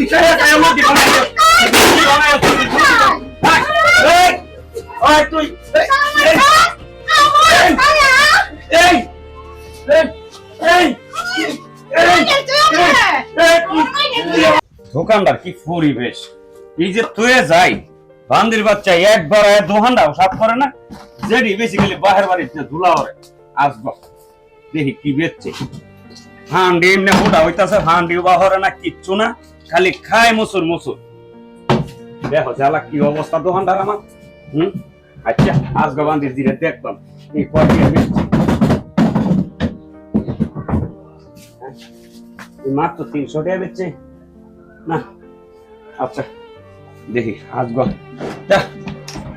পিছায়া যায় আমার জীবনে এই ওই তুই এই দোকানদার কি পরিবেশ এই যে তুই যাই বান্দির বাচ্চা একবার দোকানটাও সাফ করে না যেটি বেসিক্যালি বাহির বাড়িতে ধুলা ওরে আসবো দেখি কি বেচছে হান্ডি এমনি মোটা হইতাছে হান্ডি বাহরে না কিচ্ছু না খালি খায় মুসুর মুসুর দেখো জ্বালা কি অবস্থা দোকানদার আমার আচ্ছা আসবো বান্দির দিকে দেখতাম এই পরে বেচছে মাত্র 300 টাকা বেচছে না আচ্ছা দেখি আসবো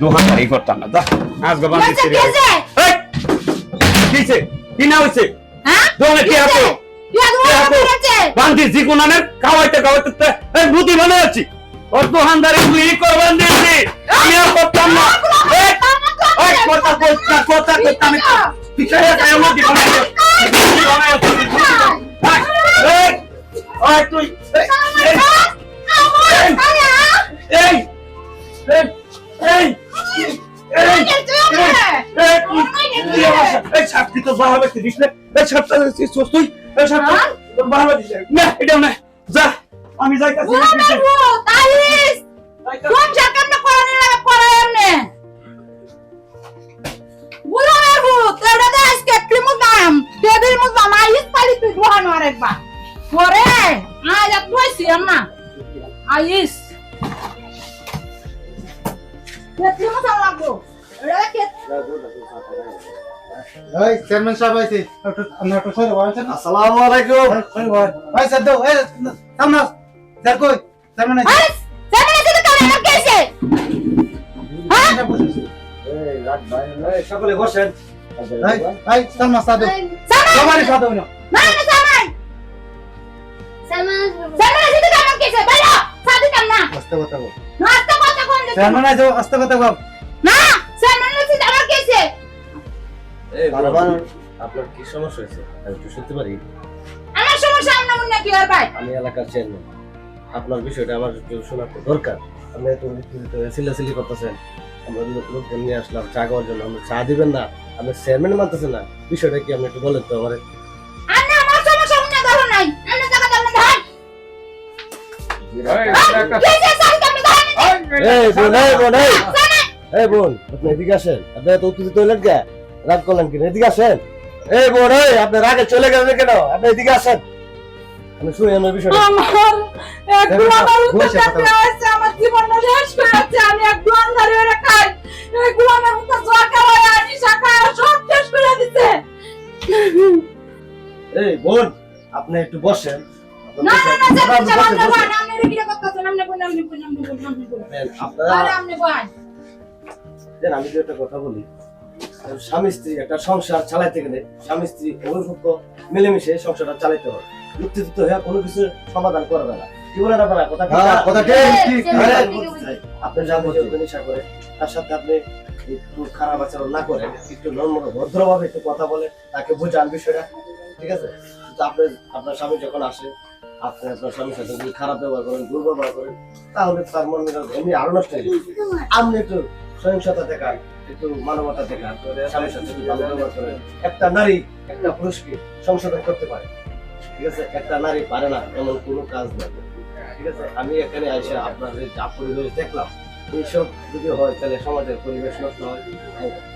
দোকানদারি করতাম না আসবো বান্দির কিছে কি না হইছে দোকানে কি আছে বান্দির জিকুনানের খাওয়াইতে খাওয়াইতে এই বুদ্ধি বলে আছি ওর দোকানদারি তুই করবেন দিছি আমি আর করতাম না ওই কথা করতাম পিছায়া যায় আমার জীবনে ওই তুই এই ছাপটি তো বাহাবে দিস না এই ছাপটা তুই এই ছাপটা তোর বাহাবে দিস না এটা না যা আমি যাইতাছি তাইস কোন জায়গাটা কোরানি লাগা কোরানি বুলার ভূত এটা দে আজকে ক্রিম দাম টেবিল মত মাইস পালি তুই দোহান আরেকবা পরে আজ তুইছি আম্মা আইস ক্রিম দাম লাগবো এটা কে এই চেয়ারম্যান সাহেব আইছে আমরা তো সরে বসেন আসসালামু আলাইকুম ভাই স্যার দাও এই সামনে স্যার কই চেয়ারম্যান আইছে চেয়ারম্যান আইছে তো কেন কেছে হ্যাঁ এই রাত ভাই সকলে বসেন এই সামনে সাদো সবাই সাদো না না সামান আইছে তো কেন কেছে বলো সাদি কাম না আস্তে কথা বল না আস্তে কথা কোন চেয়ারম্যান আইছে আস্তে কথা বল না চেয়ারম্যান আইছে আমার কেছে এই বারবার আপনার কি সমস্যা হয়েছে আমি একটু শুনতে পারি? আমার সমস্যা আপনার মনে কি আর ভাই আমি এলাকার চেয়ারম্যান, আপনার বিষয়টা আমার একটু শোনা দরকার। আপনি এত সিলাসিলি করতেছেন, আমরা লোকজন নিয়ে আসলাম চা খাওয়ার জন্য, আমরা চা দিবেন না, আপনি চেয়ারম্যান মানতেছেন না, বিষয়টা কি আপনি একটু বলেন তো আমার? আমার সমস্যা মনে করো নাই আমরা জায়গা দাও না ধান এই বোন আপনি এদিকে আসেন। আপনি এত উত্তেজিত হলেন কে? রাগ করলেন কিনা? এদিকে আসেন। এই বোন আপনি রাগে চলে গেলেন কেন? আপনি এদিকে আসেন, আমি শুনি আমার বিষয়টা। আমার জীবনটা শেষ করে যাচ্ছে। আমি এক দোকানদার হয়ে খাই, এই গোলামের মতো জোয়া খাওয়াই আনি শাখা সব শেষ করে দিতে। এই বোন আপনি একটু বসেন। না আপনি কি করতেছেন? আপনি বলেন আমি যে একটা কথা বলি, স্বামী স্ত্রী একটা সংসার চালাইতে গেলে স্বামী স্ত্রী অভিভুক্ত মিলেমিশে সংসারটা চালাইতে হবে। উত্তেজিত হয়ে কোনো কিছু সমাধান করবে না। কি বলেন আপনারা? কথা আপনি জানেন যে নেশা করে, তার সাথে আপনি একটু খারাপ আচরণ না করে একটু নম্র ভদ্রভাবে একটু কথা বলে তাকে বোঝান বিষয়টা, ঠিক আছে? কিন্তু আপনার স্বামী যখন আসে, আপনি আপনার স্বামীর সাথে যদি খারাপ ব্যবহার করেন, দুর্ব্যবহার করেন, তাহলে তার মন মেজাজ এমনি আরো নষ্ট হয়ে যাবে। আপনি একটু সহিংসতা দেখান, একটু মানবতা দেখান, স্বামীর সাথে ভালো ব্যবহার করেন। একটা নারী একটা পুরুষকে সংশোধন করতে পারে, ঠিক আছে? একটা নারী পারে না এমন কোনো কাজ নেই, ঠিক আছে? আমি এখানে এসে আপনাদের যা পরিবেশ দেখলাম, এইসব যদি হয় তাহলে সমাজের পরিবেশ নষ্ট হয়।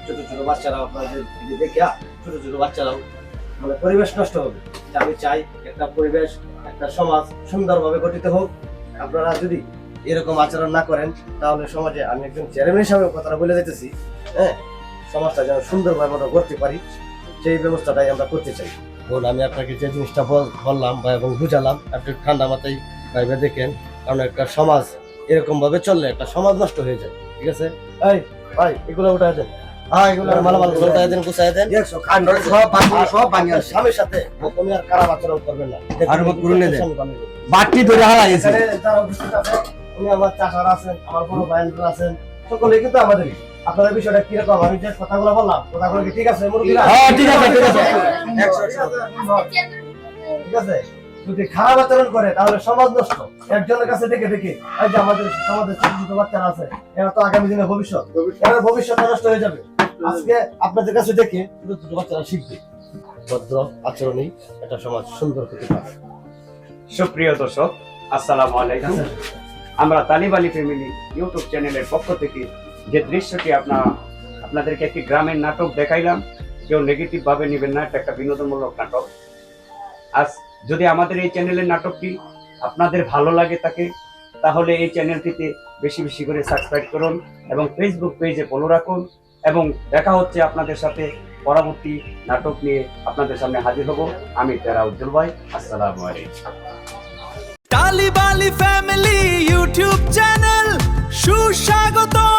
ছোট ছোট বাচ্চারা আপনাদের দেখে ছোট ছোট বাচ্চারাও মানে পরিবেশ নষ্ট হবে। আমি চাই একটা পরিবেশ, একটা সমাজ সুন্দরভাবে গঠিত হোক। আপনারা যদি এরকম আচরণ না করেন তাহলে সমাজে, আমি একজন চেয়ারম্যান হিসাবে কথাটা বলে যেতেছি, হ্যাঁ, সমাজটা যেন সুন্দরভাবে আমরা করতে পারি সেই ব্যবস্থাটাই আমরা করতে চাই। বল আমি আপনাকে যে জিনিসটা বললাম বা এবং বুঝালাম, আপনি ঠান্ডা মাথায় ভাইবে দেখেন, কারণ একটা সমাজ এরকম ভাবে চললে একটা সমাজ নষ্ট হয়ে যায়, ঠিক আছে? এই ভাই এগুলো উঠায় দেন, মালামাল উঠায় দেন, গুছায় দেন, স্বামীর সাথে তুমি আর খারাপ আচরণ করবেন না। বাড়তি ধরে হারাইছে যারা উপস্থিত আছে, উনি আমার চাচারা আছেন, আমার বড় ভাইয়েরা আছেন, সকলে কিন্তু আমাদেরই। আপনাদের বিষয়টা কিরকম? আমি যে কথাগুলো বললাম, কথাগুলো কি ঠিক আছে মুরব্বিরা? হ্যাঁ ঠিক আছে, ঠিক আছে, ঠিক আছে। যদি খারাপ আচরণ করে তাহলে সমাজ নষ্ট। একজনের কাছে দেখে দেখে এই যে আমাদের সমাজের ছোট ছোট বাচ্চারা আছে, এরা তো আগামী দিনে ভবিষ্যৎ, এরা ভবিষ্যৎ নষ্ট হয়ে যাবে। আজকে আপনাদের কাছে দেখে ছোট ছোট বাচ্চারা শিখবে ভদ্র আচরণই একটা সমাজ সুন্দর হতে পারে। সুপ্রিয় দর্শক, আসসালামু আলাইকুম। আমরা তালিব আলী ফ্যামিলি ইউটিউব চ্যানেলের পক্ষ থেকে যে দৃশ্যটি আপনাদেরকে একটি গ্রামের নাটক দেখাইলাম, কেউ নেগেটিভ ভাবে নেবেন না, এটা একটা বিনোদনমূলক নাটক। আজ যদি আমাদের এই চ্যানেলের নাটকটি আপনাদের ভালো লাগে থাকে, তাহলে এই চ্যানেলটিতে বেশি বেশি করে সাবস্ক্রাইব করুন এবং ফেসবুক পেজে ফলো রাখুন। এবং দেখা হচ্ছে আপনাদের সাথে পরবর্তী নাটক নিয়ে আপনাদের সামনে হাজির হব। আমি তেরা উজ্জ্বল ভাই, আসসালামু আলাইকুম। Talib Ali family YouTube channel সুস্বাগতম।